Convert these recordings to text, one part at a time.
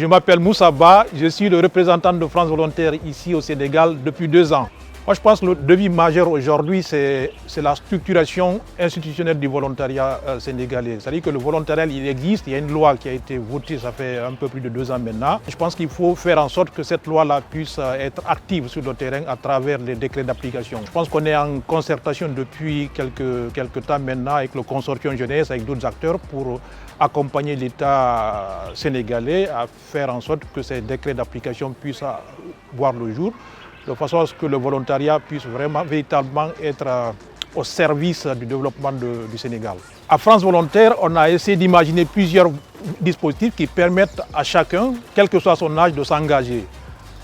Je m'appelle Moussa Ba, je suis le représentant de France Volontaire ici au Sénégal depuis 2 ans. Moi, je pense que le défi majeur aujourd'hui, c'est la structuration institutionnelle du volontariat sénégalais. C'est-à-dire que le volontariat, il existe, il y a une loi qui a été votée, ça fait un peu plus de 2 ans maintenant. Je pense qu'il faut faire en sorte que cette loi-là puisse être active sur le terrain à travers les décrets d'application. Je pense qu'on est en concertation depuis quelques temps maintenant avec le consortium jeunesse, avec d'autres acteurs pour accompagner l'État sénégalais à faire en sorte que ces décrets d'application puissent voir le jour, de façon à ce que le volontariat puisse véritablement être au service du développement du Sénégal. À France Volontaire, on a essayé d'imaginer plusieurs dispositifs qui permettent à chacun, quel que soit son âge, de s'engager.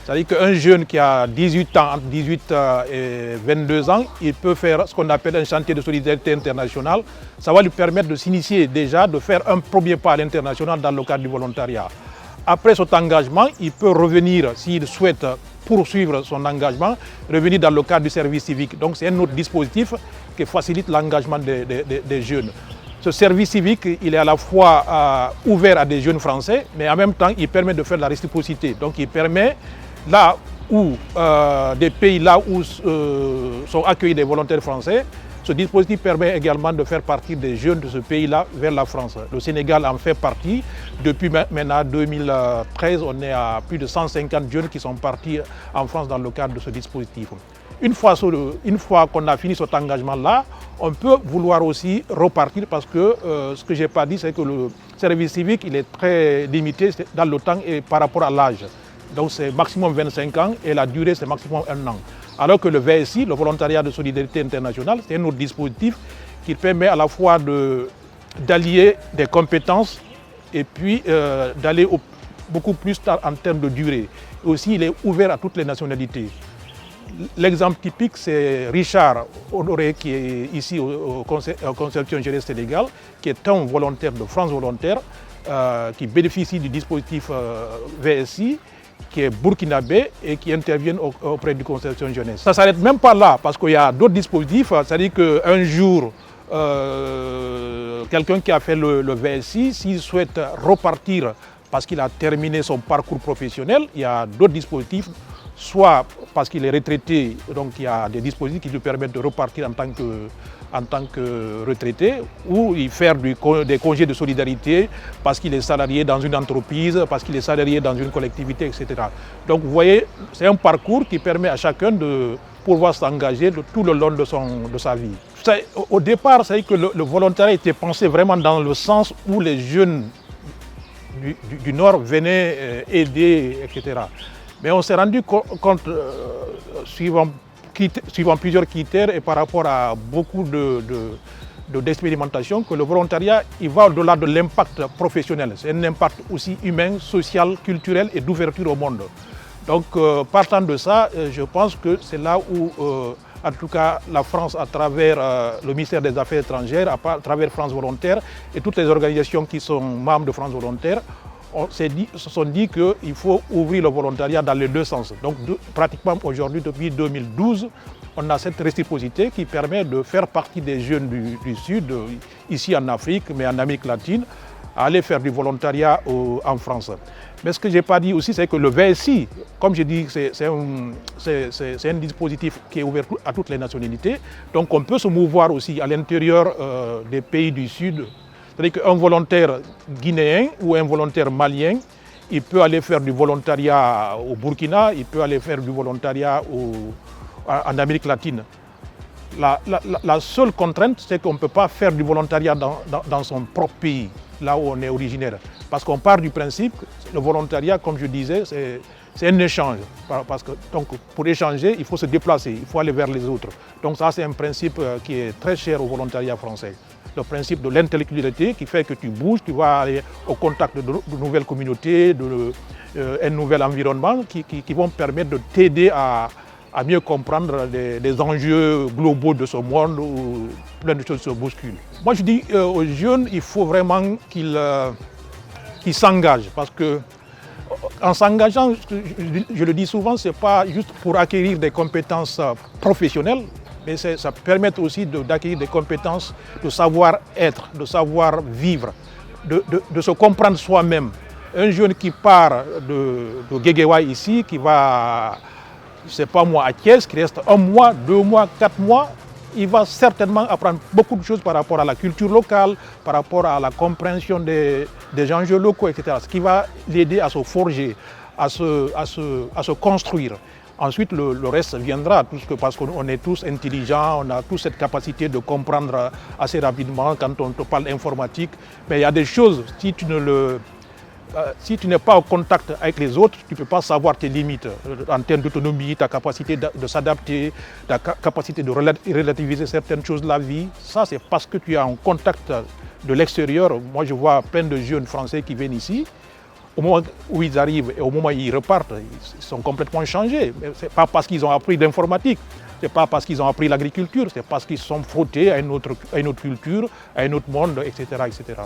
C'est-à-dire qu'un jeune qui a 18 ans, entre 18 et 22 ans, il peut faire ce qu'on appelle un chantier de solidarité internationale. Ça va lui permettre de s'initier déjà, de faire un premier pas à l'international dans le cadre du volontariat. Après cet engagement, il peut revenir, s'il souhaite poursuivre son engagement, revenir dans le cadre du service civique. Donc c'est un autre dispositif qui facilite l'engagement des jeunes. Ce service civique, il est à la fois ouvert à des jeunes français, mais en même temps, il permet de faire de la réciprocité. Donc il permet, là où des pays là où sont accueillis des volontaires français, ce dispositif permet également de faire partie des jeunes de ce pays-là vers la France. Le Sénégal en fait partie. Depuis maintenant 2013, on est à plus de 150 jeunes qui sont partis en France dans le cadre de ce dispositif. Une fois qu'on a fini cet engagement-là, on peut vouloir aussi repartir parce que ce que je n'ai pas dit, c'est que le service civique, il est très limité dans le temps et par rapport à l'âge. Donc c'est maximum 25 ans et la durée, c'est maximum 1 an. Alors que le VSI, le volontariat de solidarité internationale, c'est un autre dispositif qui permet à la fois d'allier des compétences et puis d'aller beaucoup plus tard en termes de durée. Et aussi, il est ouvert à toutes les nationalités. L'exemple typique, c'est Richard Honoré, qui est ici au Consortium Jeunesse Sénégal, qui est un volontaire de France Volontaire, qui bénéficie du dispositif VSI, qui est burkinabé et qui interviennent auprès du Consortium Jeunesse. Ça ne s'arrête même pas là, parce qu'il y a d'autres dispositifs. C'est-à-dire qu'un jour, quelqu'un qui a fait le VSI, s'il souhaite repartir parce qu'il a terminé son parcours professionnel, il y a d'autres dispositifs, soit parce qu'il est retraité, donc il y a des dispositifs qui lui permettent de repartir en tant que retraité, ou il faire des congés de solidarité parce qu'il est salarié dans une entreprise, parce qu'il est salarié dans une collectivité, etc. Donc vous voyez, c'est un parcours qui permet à chacun de pouvoir s'engager tout le long de sa vie. Au départ, c'est que le volontariat était pensé vraiment dans le sens où les jeunes du Nord venaient aider, etc. Mais on s'est rendu compte, suivant plusieurs critères et par rapport à beaucoup d'expérimentation, que le volontariat, il va au-delà de l'impact professionnel. C'est un impact aussi humain, social, culturel et d'ouverture au monde. Donc, partant de ça, je pense que c'est là où, en tout cas, la France, à travers le ministère des Affaires étrangères, à travers France Volontaire et toutes les organisations qui sont membres de France Volontaire, se sont dit qu'il faut ouvrir le volontariat dans les 2 sens. Donc pratiquement aujourd'hui, depuis 2012, on a cette réciprocité qui permet de faire partie des jeunes du Sud, ici en Afrique, mais en Amérique latine, à aller faire du volontariat en France. Mais ce que je n'ai pas dit aussi, c'est que le VSI, comme je dis, c'est un dispositif qui est ouvert à toutes les nationalités. Donc on peut se mouvoir aussi à l'intérieur des pays du Sud. C'est-à-dire qu'un volontaire guinéen ou un volontaire malien, il peut aller faire du volontariat au Burkina, il peut aller faire du volontariat en Amérique latine. La seule contrainte, c'est qu'on ne peut pas faire du volontariat dans son propre pays, là où on est originaire. Parce qu'on part du principe, le volontariat, comme je disais, c'est un échange. Parce que, donc, pour échanger, il faut se déplacer, il faut aller vers les autres. Donc ça, c'est un principe qui est très cher au volontariat français. Le principe de l'intellectualité qui fait que tu bouges, tu vas aller au contact de nouvelles communautés, un nouvel environnement qui vont permettre de t'aider à mieux comprendre les enjeux globaux de ce monde où plein de choses se bousculent. Moi je dis aux jeunes, il faut vraiment qu'ils s'engagent parce que en s'engageant, je le dis souvent, ce n'est pas juste pour acquérir des compétences professionnelles, mais ça permet aussi d'acquérir des compétences, de savoir-être, de savoir vivre, de se comprendre soi-même. Un jeune qui part de Guéguéouaï ici, qui va, je ne sais pas moi, à Thiès, qui reste 1 mois, 2 mois, 4 mois, il va certainement apprendre beaucoup de choses par rapport à la culture locale, par rapport à la compréhension des enjeux locaux, etc. Ce qui va l'aider à se forger, à se construire. Ensuite, le reste viendra, parce qu'on est tous intelligents, on a tous cette capacité de comprendre assez rapidement quand on te parle informatique. Mais il y a des choses, si tu n'es pas en contact avec les autres, tu ne peux pas savoir tes limites en termes d'autonomie, ta capacité de s'adapter, ta capacité de relativiser certaines choses de la vie. Ça, c'est parce que tu es en contact de l'extérieur. Moi, je vois plein de jeunes Français qui viennent ici. Au moment où ils arrivent et au moment où ils repartent, ils sont complètement changés. Ce n'est pas parce qu'ils ont appris l'informatique, ce n'est pas parce qu'ils ont appris l'agriculture, c'est parce qu'ils sont frottés à une autre culture, à un autre monde, etc., etc.